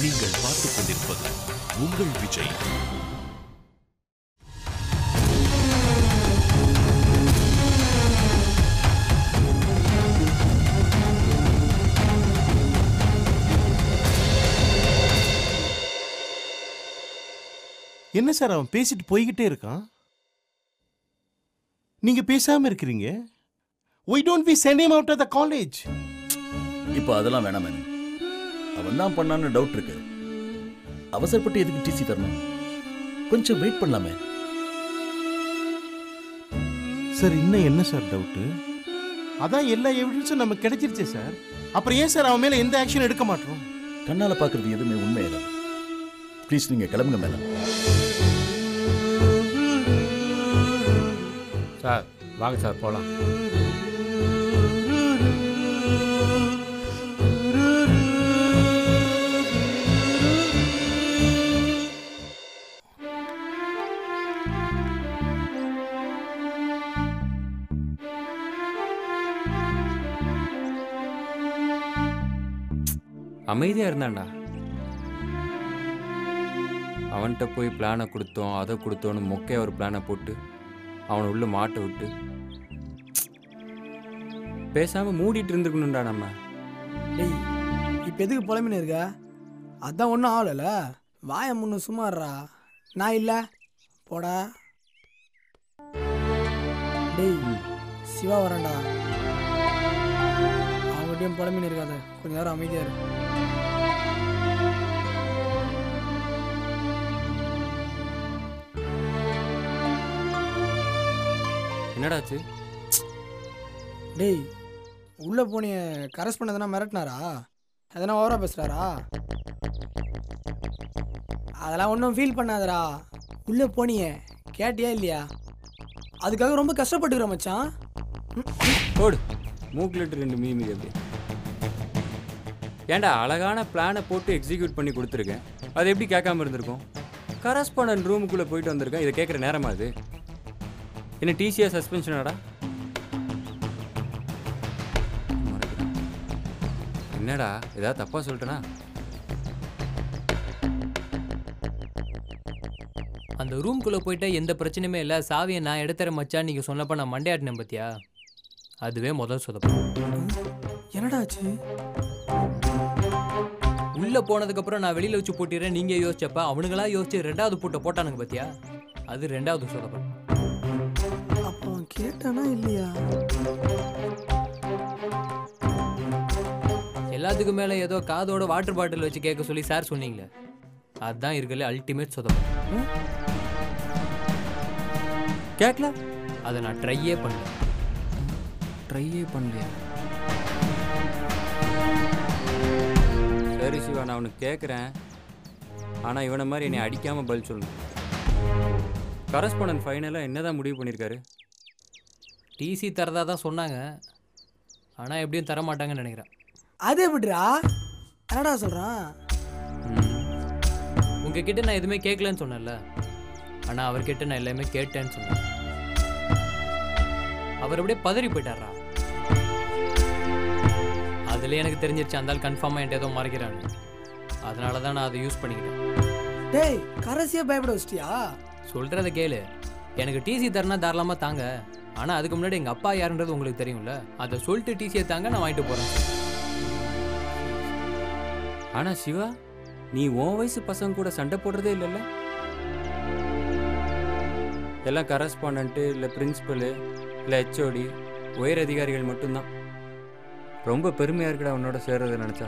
நீங்கள் பார்த்துக் கொண்டிருப்பது உங்கள் விஜய். என்ன சார் அவன் பேசிட்டு போய்கிட்டே இருக்கான், நீங்க பேசாம இருக்கிறீங்க? Why don't we send him out of the college? இப்போ அதெல்லாம் வேணாம். அவன் தான் பண்ணான்னு டவுட் இருக்கு. அவசரப்பட்டு எதுக்கு டிசி தரணும்? கொஞ்சம் வெயிட் பண்ணலாமே. சார் இன்னும் என்ன சார் டவுட்டு? அதான் எல்லா எவிடன்ஸும் நமக்கு கிடைச்சிருச்சு சார். அப்புறம் ஏன் சார் அவன் மேல எந்த ஆக்ஷன் எடுக்க மாட்டோம்? கண்ணால பாக்குறது எதுவுமே உண்மையில்லை. ப்ளீஸ் நீங்க கிளம்புங்க மேல. சார் வாங்க சார் போகலாம். அமைதியாக இருந்தான்டா. அவன்கிட்ட போய் பிளானை கொடுத்தோம் அதை கொடுத்தோன்னு மொக்கைய ஒரு பிளானை போட்டு அவனை உள்ள மாட்ட விட்டு பேசாமல் மூடிட்டு இருந்துக்கணும்டா நம்ம. டேய் இப்போ எதுக்கு புலம்பின்னு இருக்க? அதான் ஒன்றும் ஆகலைல்ல. வாய முன்னு சும்மாறா. நான் இல்லை போடா. டேய் சிவா வரேன்டா. அவங்ககிட்டயும் புலம்பின்னு இருக்காத. கொஞ்ச நேரம் அமைதியாக இருக்கு. என்னடாச்சு? டேய் உள்ளே போனிய கரெஸ்ட் பண்ணதுனா மிரட்டினாரா? எதனா ஓவரா பேசுகிறாரா? அதெல்லாம் ஒன்றும் ஃபீல் பண்ணாதடா. உள்ளே போனியே கேட்டியா இல்லையா? அதுக்காக ரொம்ப கஷ்டப்பட்டுக்கிற மச்சான். போடு மூக்கிலிட்டு 2 மீமி. எப்படி ஏன்டா அழகான பிளானை போட்டு எக்ஸிக்யூட் பண்ணி கொடுத்துருக்கேன், அது எப்படி கேட்காம இருந்திருக்கும்? கரஸ்பாண்டன்ட் ரூமுக்குள்ளே போயிட்டு வந்திருக்கேன், இதை கேட்குற நேரமா அது? என்ன டிசியா சஸ்பென்ஷனாடா? என்னடா ஏதாவது தப்பா சொல்லிட்டேனா? அந்த ரூம்குள்ளே போயிட்டா எந்த பிரச்சனையுமே இல்லை, சாவியை நான் எடுத்துறேன் மச்சான் நீங்கள் சொன்னப்போ நான் மண்டையாட்டினேன் பார்த்தியா? அதுவே முதல் சொதப்பம். என்னடாச்சு? உள்ளே போனதுக்கப்புறம் நான் வெளியில் வச்சு போட்டிடுறேன் நீங்கள் யோசிச்சப்ப அவனுங்களா யோசிச்சு 2வது பூட்டை போட்டானுங்க பார்த்தியா? அது 2வது சொதப்பம். அப்போ கேட்டானா இல்லையா? எல்லாத்துக்கும் மேலே ஏதோ காதோட வாட்டர் பாட்டில் வச்சு கேட்க சொல்லி சார் சொன்னீங்களே, அதுதான் இருக்கல அல்டிமேட் சொதப்பம். கேட்கல, அதை நான் ட்ரையே பண்ணல. பண்ணலையா? சரி சிவா, நான் அவனுக்கு கேட்குறேன். ஆனால் இவனை மாதிரி என்னை அடிக்காமல் பதில் சொல்லணும். கரஸ்பாண்டன்ட் ஃபைனலாக என்னதான் முடிவு பண்ணியிருக்காரு? டிசி தரதா தான் சொன்னாங்க, ஆனால் எப்படியும் தர மாட்டாங்கன்னு நினைக்கிறேன். அது எப்படிடா? என்னடா சொல்கிறான்? உங்ககிட்ட நான் எதுவுமே கேட்கலன்னு சொன்னேன்ல, ஆனால் அவர்கிட்ட நான் எல்லாமே கேட்டேன்னு சொன்னேன். அவர் அப்படியே பதறி போயிட்டாரா. அதுலேயே எனக்கு தெரிஞ்சிருச்சு அந்த ஆள் கன்ஃபார்மாக என்கிட்ட ஏதோ மறைக்கிறான்னு. அதனால தான் நான் அதை யூஸ் பண்ணிக்கிட்டேன். டேய் கரசியாக பயப்பட வச்சிட்டியா? சொல்கிறத கேளு. எனக்கு டிசி தரனா தாராளமாக தாங்க, ஆனால் அதுக்கு முன்னாடி எங்கள் அப்பா யாருன்றது உங்களுக்கு தெரியும்ல, அதை சொல்லிட்டு டிசியை தாங்க, நான் வாங்கிட்டு போகிறேன். ஆனால் சிவா, நீ உன் வயசு பசங்க கூட சண்டை போடுறதே இல்லைல்ல? எல்லாம் கரஸ்பாண்டன்ட்டு இல்லை பிரின்சிபலு இல்லை ஹெச்ஓடி உயர் அதிகாரிகள் மட்டும்தான். ரொம்ப பெருமையாக இருக்குடா உன்னோட சேர்றதை நினச்சா.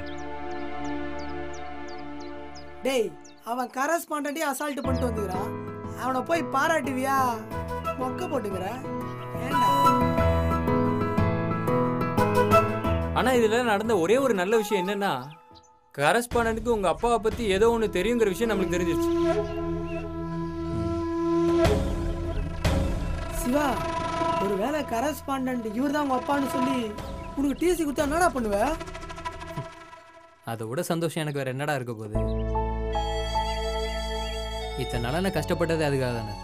டேய் அவன் கரஸ்பாண்டே அசால்ட் பண்ணிட்டு வந்துக்கிறான், அவனை போய் பாராட்டுவியா? மொக்க போட்டுக்கிற ஏண்டா? ஆனால் இதில் நடந்த ஒரே ஒரு நல்ல விஷயம் என்னன்னா, கரஸ்பாண்டன்ட்டுக்கு உங்கள் அப்பாவை பற்றி ஏதோ ஒன்று தெரியுங்கிற விஷயம் நம்மளுக்கு தெரிஞ்சிருச்சு. சிவா, ஒரு வேளை கரஸ்பாண்டன்ட் இவர் தான் உங்க அப்பான்னு சொல்லி உனக்கு டிசி கொடுத்தா என்னடா பண்ணுவ? அதை விட சந்தோஷம் எனக்கு வேறு என்னடா இருக்க போகுது? இத்தனை நாளாக நான் கஷ்டப்பட்டது அதுக்காக தானே.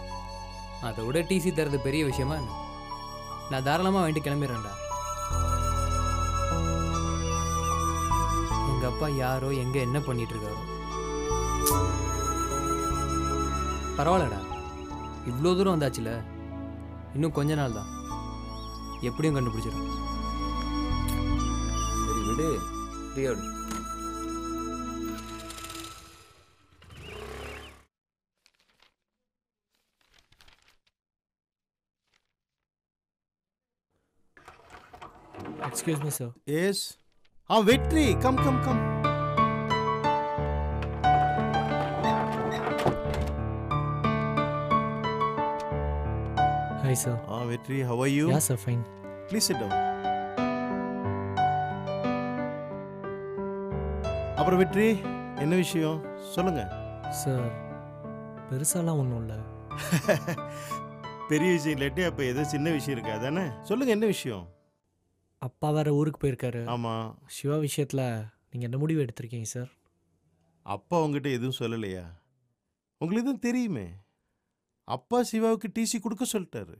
அதை விட டிசி தரது பெரிய விஷயமா என்ன? நான் தாராளமாக வாங்கிட்டு கிளம்பிடுறேன்டா. எங்கள் அப்பா யாரோ எங்கே என்ன பண்ணிட்டு இருக்காரோ, பரவாயில்லடா, இவ்வளோ தூரம் வந்தாச்சுல, இன்னும் கொஞ்ச நாள் தான், எப்படியும் கண்டுபிடிச்சிடும். சரி விடு, ஃப்ரீயா விடு. Excuse me, sir. எஸ் வெற்றி, come come come. Hi, sir. வெற்றி, how are you? Yeah, sir, fine. Please sit down. அப்புறம் வெற்றி, என்ன விஷயம் சொல்லுங்க. சார், பெருசாலாம் ஒன்றும் இல்லை. பெரிய விஷயம் இல்லாட்டி அப்ப ஏதோ சின்ன விஷயம் இருக்கா தானே? சொல்லுங்க, என்ன விஷயம்? அப்பா வேற ஊருக்கு போயிருக்காரு. ஆமா. சிவா விஷயத்தில் நீங்கள் என்ன முடிவு எடுத்திருக்கீங்க சார்? அப்பா உங்ககிட்ட எதுவும் சொல்லலையா? உங்களுக்கு எதுவும் தெரியுமே. அப்பா சிவாவுக்கு டிசி கொடுக்க சொல்லிட்டாரு.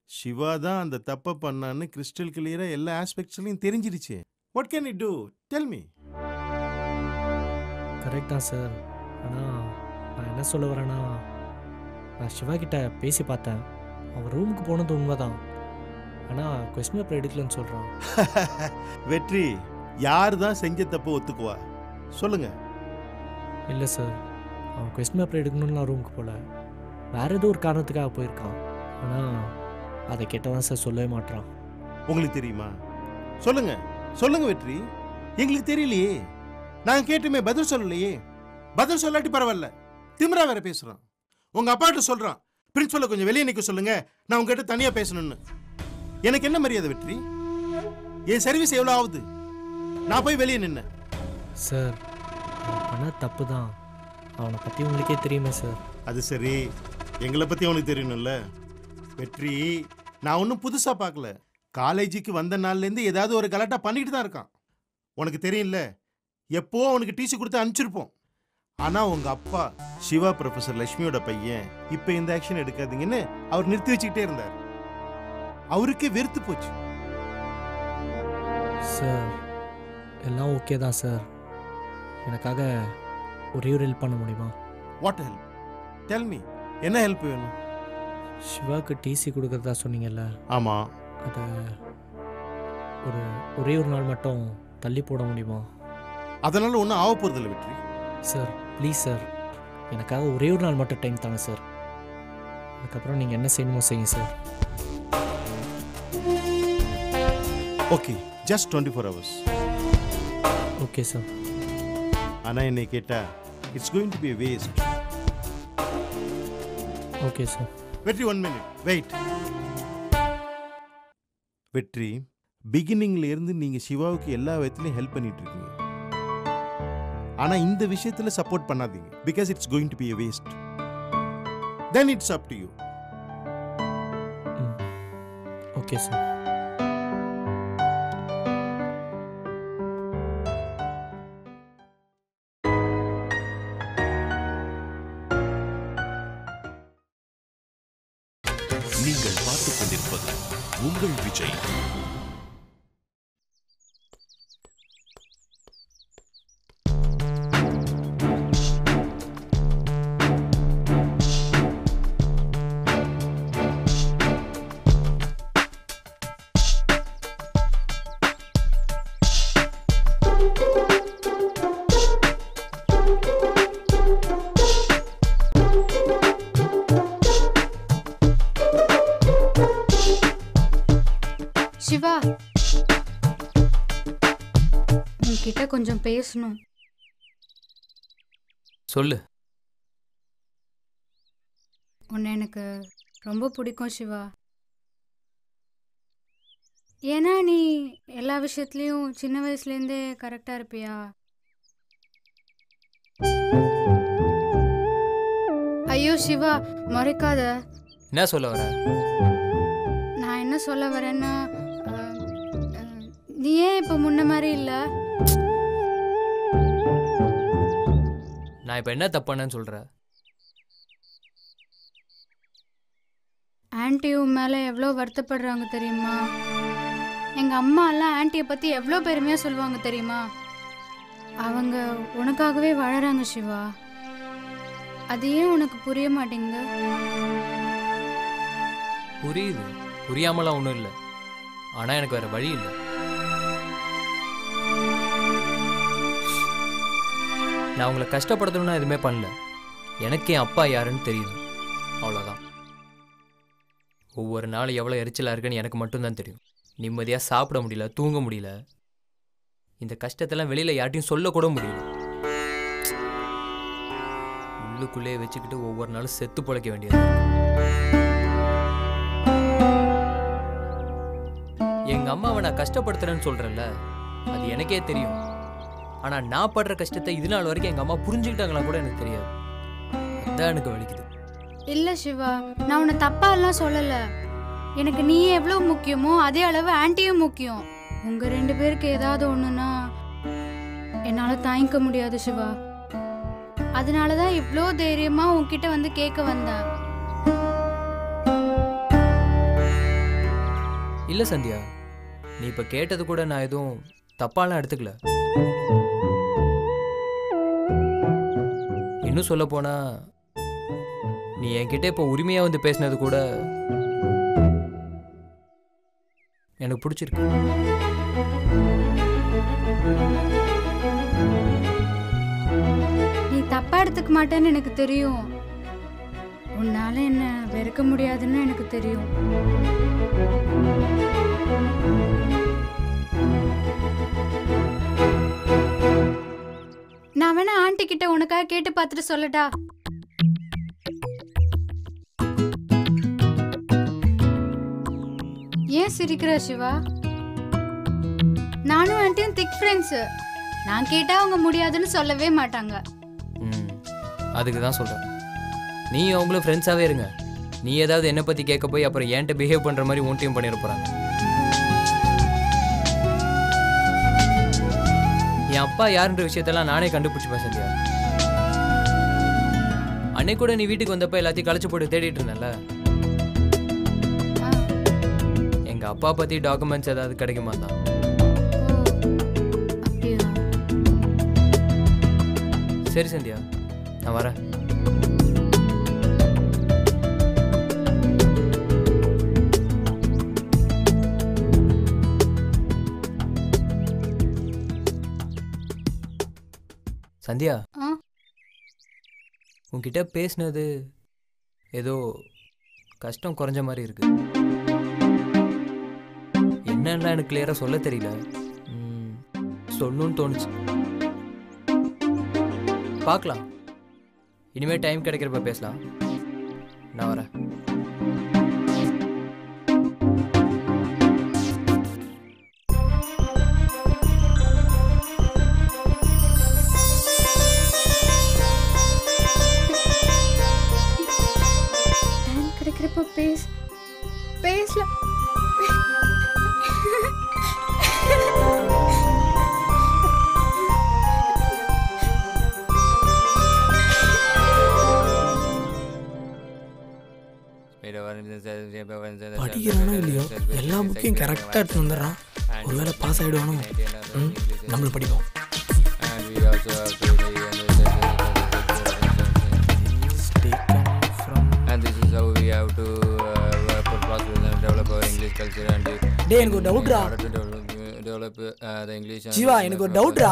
சிவா தான் அந்த தப்பை பண்ணான்னு கிறிஸ்டல் கிளியரா எல்லா ஆஸ்பெக்ட்ஸ்லையும் தெரிஞ்சிருச்சு. What can you do? Tell me. Correct தான் சார். ஆனால் நான் என்ன சொல்ல வரேன்னா, நான் சிவா கிட்ட பேசி பார்த்தேன். அவன் ரூமுக்கு போனது உண்மைதான். ஆனால் கொஸ்டின் பேப்பர் எடுக்கலன்னு சொல்கிறான். வெற்றி, யார் தான் செஞ்ச தப்பை ஒத்துக்குவா? சொல்லுங்க. இல்லை சார், அவன் கொஸ்டின் பேப்பர் எடுக்கணும்னு நான் ரூமுக்கு போகல, வேற ஏதோ ஒரு காரணத்துக்காக போயிருக்கான். ஆனால் அதை கேட்டதான் சார் சொல்லவே மாட்டான். உங்களுக்கு தெரியுமா? சொல்லுங்க சொல்லுங்க வெற்றி. எங்களுக்கு தெரியலையே. நாங்கள் கேட்டுமே பதில் சொல்லலையே. பதில் சொல்லாட்டி பரவாயில்ல, திமிரா வேற பேசுறான். உங்க அப்பாட்ட சொல்றான், பிரின்சிபலை கொஞ்சம் வெளியே நிற்க சொல்லுங்க, நான் உங்ககிட்ட தனியா பேசணும்னு. எனக்கு என்ன மரியாதை வெற்றி? என் சர்வீஸ் எவ்வளோ ஆகுது? நான் போய் வெளியே நின்ன. சார், அவன் பண்ண தப்பு தான். அவனை பற்றி உங்களுக்கே தெரியுமே சார். அது சரி, எங்களை பற்றி அவனுக்கு தெரியணும்ல. வெற்றி, நான் ஒன்றும் புதுசாக பார்க்கல. காலேஜுக்கு வந்த நாள்லேருந்து ஏதாவது ஒரு கலாட்டா பண்ணிக்கிட்டு தான் இருக்கான். உனக்கு தெரியும்ல, எப்போ அவனுக்கு டிசி கொடுத்து அனுப்பிச்சிருப்போம். ஆனால் உங்கள் அப்பா சிவா ப்ரொஃபஸர் லட்சுமியோட பையன் இப்போ இந்த ஆக்ஷன் எடுக்காதீங்கன்னு அவர் நிறுத்தி வச்சுக்கிட்டே இருந்தார். அவருக்கே வெறுத்து போச்சு. சார், எல்லாம் ஓகே தான் சார். எனக்காக ஒரே ஒரு ஹெல்ப் பண்ண முடியுமா? What help? Tell me. என்ன ஹெல்ப் வேணும்? சிவாவுக்கு டிசி கொடுக்குறதா சொன்னீங்கல்ல, ஆமாம். அதை ஒரே ஒரு நாள் மட்டும் தள்ளி போட முடியுமா? அதனால் ஒன்றும் ஆக போகிறதில்ல வெற்றி. சார் ப்ளீஸ் சார், எனக்காக ஒரே ஒரு நாள் மட்டும் டைம் தாங்க சார். அதுக்கப்புறம் நீங்கள் என்ன செய்யணுமோ செய்யுங்க sir. Okay, just 24 hours. Okay sir. ஆனால் என்னை கேட்டால் it's going to be a waste. Okay sir. Vetri, 1 minute wait. வெற்றி, பிகினிங்ல இருந்து நீங்க சிவாவுக்கு எல்லா விதத்திலையும் ஹெல்ப் பண்ணிட்டு இருக்கீங்க. ஆனா இந்த விஷயத்துல சப்போர்ட் பண்ணாதீங்க. Because it's going to be a waste. Then it's up to you. Okay sir. நீங்கள் பார்த்துக் கொண்டிருப்பது உங்கள் விஜய். சிவா, உன்கிட்ட கொஞ்சம் பேசணும். சொல்லு. உன்னை எனக்கு ரொம்ப பிடிக்கும் சிவா. ஏன்னா நீ எல்லா விஷயத்துலையும் சின்ன வயசுலேருந்தே கரெக்டாக இருப்பியா? ஐயோ சிவா, மறைக்காத. என்ன சொல்ல வர? நான் என்ன சொல்ல வரேன்னா, நீ ஏன் இப்போ முன்ன மாதிரி இல்லை? நான் இப்போ என்ன தப்பானு சொல்ற? ஆன்ட்டி உன் மேலே எவ்வளோ வருத்தப்படுறாங்க தெரியுமா? எங்கள் அம்மா எல்லாம் ஆன்ட்டியை பற்றி எவ்வளோ பெருமையாக சொல்லுவாங்க தெரியுமா? அவங்க உனக்காகவே வாழறாங்க சிவா. அது ஏன் உனக்கு புரிய மாட்டேங்குது? புரியுது, புரியாமலாம் ஒன்றும் இல்லை. ஆனால் எனக்கு வேற வழி இல்லை. நான் உங்களை கஷ்டப்படுத்தணும்னா எதுவுமே பண்ணல. எனக்கு என் அப்பா யாருன்னு தெரியுது, அவ்வளோதான். ஒவ்வொரு நாளும் எவ்வளோ எரிச்சலாக இருக்குன்னு எனக்கு மட்டும்தான் தெரியும். நிம்மதியாக சாப்பிட முடியல, தூங்க முடியல. இந்த கஷ்டத்தெல்லாம் வெளியில் யார்ட்டையும் சொல்லக்கூட முடியல. உள்ளுக்குள்ளேயே வச்சுக்கிட்டு ஒவ்வொரு நாளும் செத்து பொழைக்க வேண்டியது. எங்கள் அம்மாவை நான் கஷ்டப்படுத்துறேன்னு சொல்கிறேன்ல, அது எனக்கே தெரியும். ஆனால் நான் படுற கஷ்டத்தை இது நாள் வரைக்கும் எங்கள் அம்மா புரிஞ்சுக்கிட்டாங்களா கூட எனக்கு தெரியாது. அதுதான் எனக்கு வலிக்குது. இல்லை சிவா, நான் உன்னை தப்பா எல்லாம் சொல்லலை. எனக்கு நீ எவ்வளோ முக்கியமோ அதே அளவு ஆன்ட்டியும் முக்கியம். உங்கள் 2 பேருக்கு ஏதாவது ஒன்றுனா என்னால் தாங்கிக்க முடியாது சிவா. அதனால தான் இவ்வளோ தைரியமாக உன்கிட்ட வந்து கேட்க வந்தேன். இல்லை சந்தியா, நீ இப்போ கேட்டது கூட நான் எதுவும் தப்பாலாம் எடுத்துக்கல. இன்னும் சொல்ல போனா நீ என்கிட்ட இப்போ உரிமையா வந்து பேசினது கூட எனக்கு பிடிச்சிருக்கு. நீ தப்பா எடுத்துக்க மாட்டேன்னு எனக்கு தெரியும். உன்னால என்ன வெறுக்க முடியாதுன்னு எனக்கு தெரியும். நான் வேணா ஆண்டி கிட்ட உனக்காக கேட்டு பார்த்துட்டு சொல்லட்டா? ஏன் சிரிக்கிற சிவா? நானும் ஆண்டியும் திக் ஃப்ரெண்ட்ஸ். நான் கேட்டா அவங்க முடியாதுன்னு சொல்லவே மாட்டாங்க. அதுக்கு தான் சொல்கிறேன், நீ அவங்களும் ஃப்ரெண்ட்ஸாகவே இருங்க. நீ ஏதாவது என்னை பற்றி கேட்க போய் அப்புறம் என்கிட்ட பிஹேவ் பண்ணுற மாதிரி ஒன்றையும் பண்ணிட போகிறாங்க. என் அப்பா யாருன்ற விஷயத்தெல்லாம் நானே கண்டுபிடிச்சிப்பேன் சந்தியா. அன்னைக்கு கூட நீ வீட்டுக்கு வந்தப்போ எல்லாத்தையும் கழிச்சு போட்டு தேடிட்டு இருந்தேன்ல, எங்கள் அப்பா பற்றி டாக்குமெண்ட்ஸ் ஏதாவது கிடைக்குமா தான். சரி சந்தியா, நான் வரேன். சந்தியா, உன்கிட்ட பேசினது ஏதோ கஷ்டம் குறைஞ்ச மாதிரி இருக்கு. என்னன்னா எனக்கு கிளியராக சொல்ல தெரியல, சொல்லணும்னு தோணுச்சு. பார்க்கலாம், இனிமேல் டைம் கிடைக்கிறப்ப பேசலாம். நான் வரேன். டைம் கிடைக்கிறப்ப பேசலாம். படிக்கிறானோ இல்லையோ எல்லா புக்கையும் கரெக்டாக எடுத்து வந்துடுறான். ஒருவேளை பாஸ் ஆகிடுவானோ? நம்மளும் படிப்போம். டேய் எனக்கு ஒரு டவுட்ரா. ஜீவா எனக்கு ஒரு டவுட்ரா.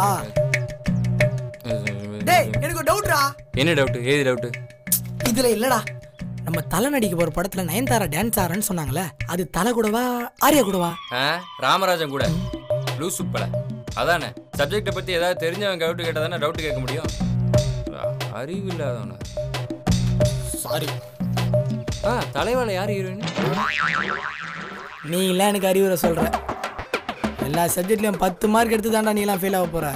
டேய் எனக்கு ஒரு டவுட்ரா. என்ன டவுட்? ஏது டவுட்? இதுல இல்லடா, நம்ம தலை நடிக்க போற படத்துல நயன்தாரா டான்ஸ் ஆடுறேன்னு சொன்னாங்களே, அது தலை கூடவா ஆரியா கூடவா? ராமராஜன் கூட. லூஸ் சூப்பர அதானே. சப்ஜெக்டை பத்தி ஏதாவது தெரிஞ்சவன் டவுட் கேட்டா தானே டவுட் கேட்க முடியும். அறிவு இல்லாதவன. சாரி. தலைவால யார் ஹீரோயின்? நீ இல்லை எனக்கு அறிவுரை சொல்ற. எல்லா சப்ஜெக்ட்லையும் 10 மார்க் எடுத்து தாண்டா நீ எல்லாம் ஃபெயில் ஆக போற.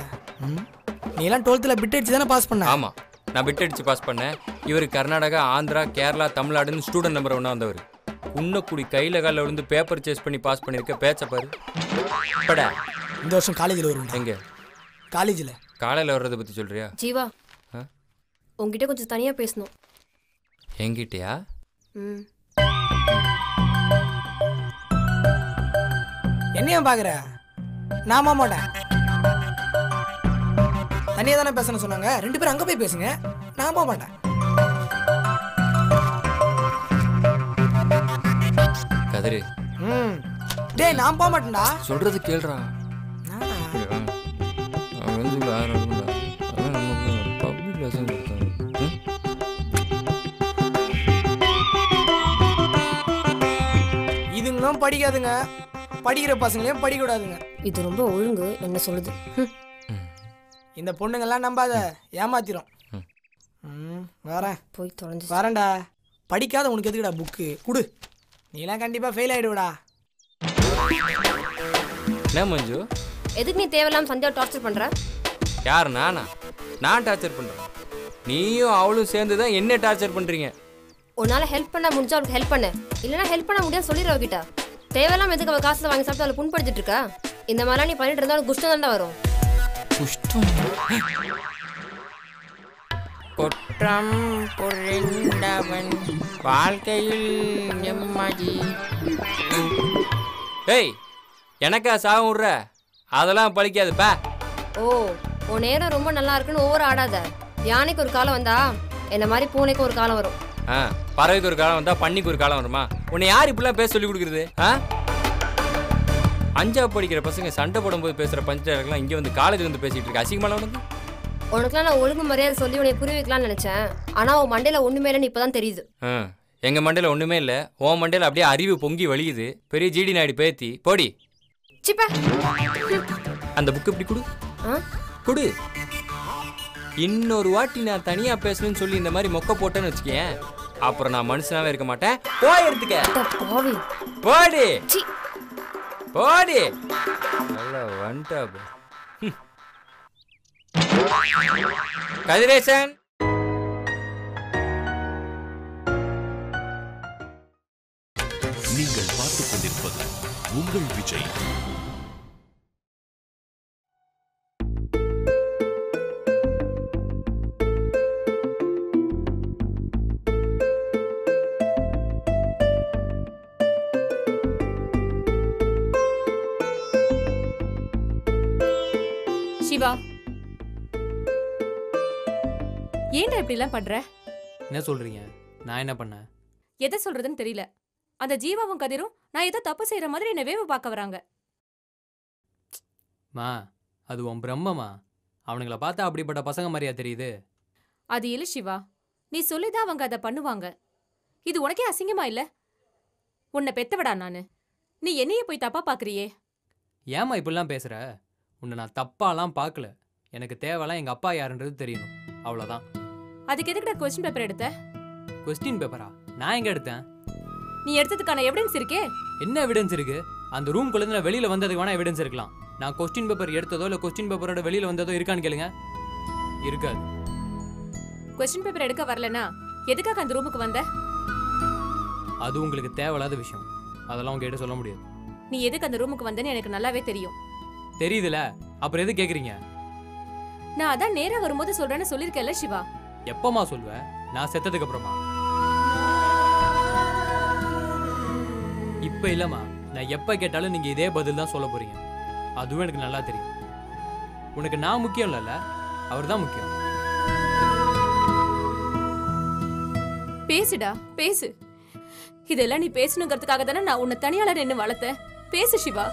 நீ எல்லாம் 12th பிட் அடிச்சு தானே பாஸ் பண்ண? ஆமா, நான் பிட் அடிச்சு பாஸ் பண்ணேன். இவர் கர்நாடகா, ஆந்திரா, கேரளா, தமிழ்நாடுன்னு ஸ்டூடெண்ட் நம்பர் 1 வந்தவர். உன்னக்குடி கையில் காலில் விழுந்து பேப்பர் சேஸ் பண்ணி பாஸ் பண்ணியிருக்க. பேச்ச பாரு. படா இந்த வருஷம் காலேஜில் வரும். எங்க காலேஜில்? காலையில் வர்றதை பற்றி சொல்றியா? ஜீவா, உங்ககிட்ட கொஞ்சம் தனியாக பேசணும். என்கிட்டயா? என்னையும் பார்க்குற? நான் மாட்டேன். தனியாக தானே பேசணும்னு சொன்னாங்க. 2 பேரும் அங்கே போய் பேசுங்க, நான் போக மாட்டேன். கதிரு ம் டேய் நான் போக மாட்டேன்டா. சொல்றது கேளுடா. அவன் வந்து 1000 ரூபாய் அதான் நமக்கு பப்ளிக் லெசன் கொடுத்தாரு. இதுங்களும் படிக்காதுங்க, படிக்கிற பசங்களையும் படிக்க விடாதுங்க. இது ரொம்ப ஒழுங்கு என்ன சொல்லுது. இந்த பொண்ணுங்கெல்லாம் நம்பாத, ஏமாத்திரும். வரேன் போய் தொலைஞ்சு வரேன்டா. படிக்காத உனக்கு எதுக்குடா புக்கு குடு, நீலாம் கண்டிப்பாக ஃபெயில் ஆகிடுவிடா. என்ன மஞ்சு, எதுக்கு நீ தேவையில்லாம சந்தியா டார்ச்சர் பண்ற? யார் நானா? நான் டார்ச்சர் பண்றேன்? நீயும் அவளும் சேர்ந்து தான் என்ன டார்ச்சர் பண்றீங்க. உன்னால ஹெல்ப் பண்ண முடிஞ்சா அவளுக்கு ஹெல்ப் பண்ணு, இல்லைன்னா ஹெல்ப் பண்ண முடியாது சொல்லிடுற அவகிட்ட. தேவையில்லாம எதுக்கு அவள் காசுல வாங்கி சாப்பிட்டு அவளை புண்படுத்திட்டு இருக்கா? இந்த மாதிரிலாம் நீ பண்ணிட்டு இருந்தா அவளுக்கு குஷ்டம் தானே வரும். குஷ்டம் குற்றம் புரிந்தவன் வாழ்க்கையில் நிம்மதி. ஏய், எனக்கா சாகம் விடுற? அதெல்லாம் பழிக்காதுப்பா. ஓ, உன் நேரம் ரொம்ப நல்லா இருக்குன்னு ஒவ்வொரு ஆடாத. யானைக்கு ஒரு காலம் வந்தா என்ன மாதிரி பூனைக்கு ஒரு காலம் வரும். பறவைக்கு ஒரு காலம் வந்தா பண்ணிக்கு ஒரு காலம் வருமா? உன்னை யார் இப்படிலாம் பேச சொல்லி கொடுக்குறது? 5ஆவது படிக்கிற பசங்க சண்டை போடும்போது பேசுற பஞ்சாயத்துலாம் இங்கே வந்து காலேஜ் வந்து பேசிட்டு இருக்க அசிங்கமான உனக்கு. உனக்குலாம் நான் ஒழுங்கு மரியாதை சொல்லி உன்னை புரிய வைக்கலாம்னு நினைச்சேன். ஆனா உன் மண்டையில ஒண்ணுமே இல்லைன்னு இப்பதான் தெரியுது. எங்க மண்டையில ஒண்ணுமே இல்ல, உன் மண்டையில அப்படியே அறிவு பொங்கி வலியுது. பெரிய ஜிடி நாயுடு பேத்தி போடி. சிப்பா, அந்த புக்கு இப்படி கொடு கொடு. இன்னொரு வாட்டி நான் தனியா பேசணும்னு சொல்லி இந்த மாதிரி மொக்க போட்டேன்னு வச்சுக்கேன், அப்புறம் நான் மனுஷனாவே இருக்க மாட்டேன். போய் எடுத்துக்க போடி போடி. நல்லா வந்துட்டா கதிரேசன். நீங்கள் பார்த்துக் கொண்டிருப்பது உங்கள் விஜய். சிவா, ஏன்டா இப்படிலாம் பண்ற? என்ன சொல்றீங்க? நான் என்ன பண்ணேன்? எதை சொல்றதுன்னு தெரியல. அந்த ஜீவாவும் கதிரும் நான் ஏதோ தப்பு செய்யற மாதிரி என்ன வேவு பார்க்க வராங்க. மா, அது உன் பிரம்மமா? அவனுங்கள பார்த்தா அப்படிப்பட்ட பசங்க மாதிரியா தெரியுது? அது இல்ல சிவா, நீ சொல்லிதான் அவங்க அதை பண்ணுவாங்க. இது உனக்கே அசிங்கமா இல்ல? உன்னை பெத்தவடா நானு, நீ என்னையே போய் தப்பா பாக்குறியே. ஏமா இப்படிலாம் பேசுற? உன்னை நான் தப்பாலாம் பார்க்கல. எனக்கு தேவைலாம் எங்க அப்பா யாருன்றது தெரியணும், அவ்வளோதான். அதுக்கு எதுக்குடா கொஸ்டின் பேப்பர் எடுத்த? கொஸ்டின் பேப்பரா? நான் எங்க எடுத்தேன்? நீ எடுத்ததுக்கான எவிடன்ஸ் இருக்கே. என்ன எவிடன்ஸ் இருக்கு? அந்த ரூம் குள்ள நான் வெளியில வந்ததுக்கு வேணா எவிடன்ஸ் இருக்கலாம். நான் கொஸ்டின் பேப்பர் எடுத்ததோ இல்ல கொஸ்டின் பேப்பரோட வெளியில வந்ததோ இருக்கான்னு கேளுங்க. இருக்காது. கொஸ்டின் பேப்பர் எடுக்க வரலனா எதுக்காக அந்த ரூமுக்கு வந்த? அது உங்களுக்கு தேவையில்லாத விஷயம், அதெல்லாம் உங்ககிட்ட சொல்ல முடியாது. நீ எதுக்கு அந்த ரூமுக்கு வந்தேன்னு எனக்கு நல்லாவே தெரியும். தெரியுதுல, அப்புறம் எது கேக்குறீங்க? நான் அதான் நேரா வரும்போது சொல்றேன்னு சொல்லிருக்கேன்ல சிவா. எப்பமா சொல்வேன்? நான் செத்ததுக்கு அப்புறமா? இப்ப இல்லம்மா, நான் எப்ப கேட்டாலும் நீங்க இதே பதில் தான் சொல்ல போறீங்க. அதுவும் எனக்கு நல்லா தெரியும். உனக்கு நான் முக்கியம் இல்லைல்ல, அவர் தான் முக்கியம். பேசுடா பேசு. இதெல்லாம் நீ பேசணுங்கிறதுக்காக தானே நான் உன்னை தனியால நின்று வளர்த்தேன். பேசு சிவா.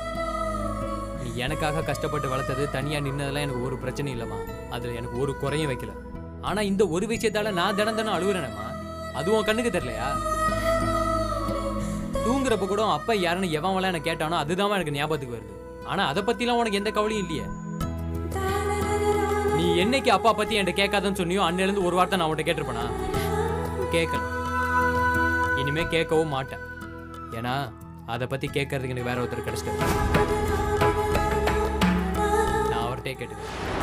நீ எனக்காக கஷ்டப்பட்டு வளர்த்தது, தனியா நின்னதெல்லாம் எனக்கு ஒரு பிரச்சனை இல்லைம்மா. அதுல எனக்கு ஒரு குறையும் வைக்கல. ஆனா இந்த ஒரு விஷயத்தால நான் தினம் தினம் அழுகுறேனம்மா. அதுவும் கண்ணுக்கு தெரியலையா? தூங்குறப்ப கூட அப்பா யாருன்னு எவன் எனக்கு கேட்டானோ அதுதான் எனக்கு ஞாபகத்துக்கு வருது. ஆனா அதை பத்திலாம் உனக்கு எந்த கவலையும் இல்லையே. நீ என்னைக்கு அப்பா பத்தி என்கிட்ட கேட்காதன்னு சொன்னியோ அன்னையில இருந்து ஒரு வார்த்தை நான் உன்கிட்ட கேட்டிருப்பேனா? கேட்கல. இனிமே கேட்கவும் மாட்டேன். ஏன்னா அதை பத்தி கேட்கறதுக்கு எனக்கு வேற ஒருத்தர் கிடைச்சிட்டு நான் அவர்கிட்டே கேட்டுக்கிறேன்.